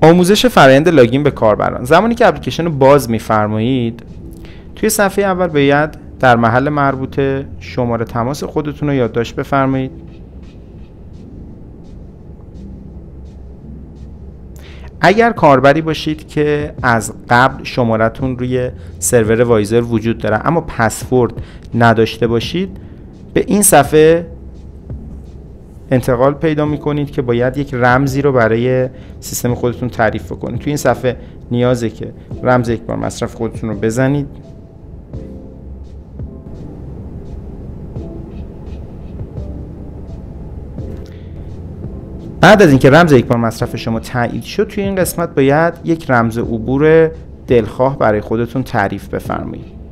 آموزش فرآیند لاگین به کاربران. زمانی که اپلیکیشن رو باز می‌فرمایید، توی صفحه اول باید در محل مربوطه شماره تماس خودتون رو یادداشت بفرمایید. اگر کاربری باشید که از قبل شمارتون روی سرور وایزر وجود داره اما پسورد نداشته باشید، به این صفحه انتقال پیدا میکنید که باید یک رمزی رو برای سیستم خودتون تعریف کنید. توی این صفحه نیازه که رمز یک بار مصرف خودتون رو بزنید. بعد از اینکه رمز یک بار مصرف شما تایید شد، توی این قسمت باید یک رمز عبور دلخواه برای خودتون تعریف بفرمایید.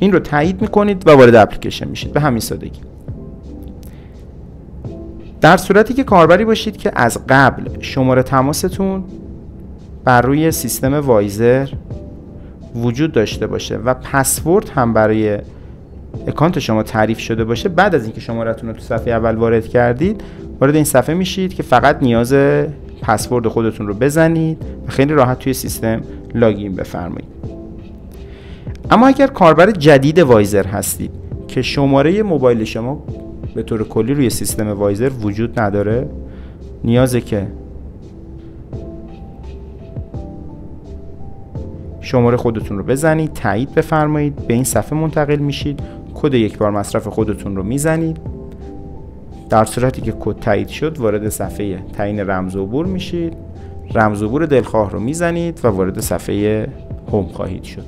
این رو تایید میکنید و وارد اپلیکیشن میشید. به همین سادگی. در صورتی که کاربری باشید که از قبل شماره تماستون بر روی سیستم وایزر وجود داشته باشه و پسورد هم برای اکانت شما تعریف شده باشه، بعد از اینکه شمارتون رو تو صفحه اول وارد کردید، وارد این صفحه میشید که فقط نیاز پسورد خودتون رو بزنید و خیلی راحت توی سیستم لاگین بفرمایید. اما اگر کاربر جدید وایزر هستید که شماره موبایل شما به طور کلی روی سیستم وایزر وجود نداره، نیازه که شماره خودتون رو بزنید، تایید بفرمایید، به این صفحه منتقل میشید، کد یک بار مصرف خودتون رو میزنید. در صورتی که کد تایید شد، وارد صفحه تعیین رمز عبور میشید، رمز عبور دلخواه رو میزنید و وارد صفحه هوم خواهید شد.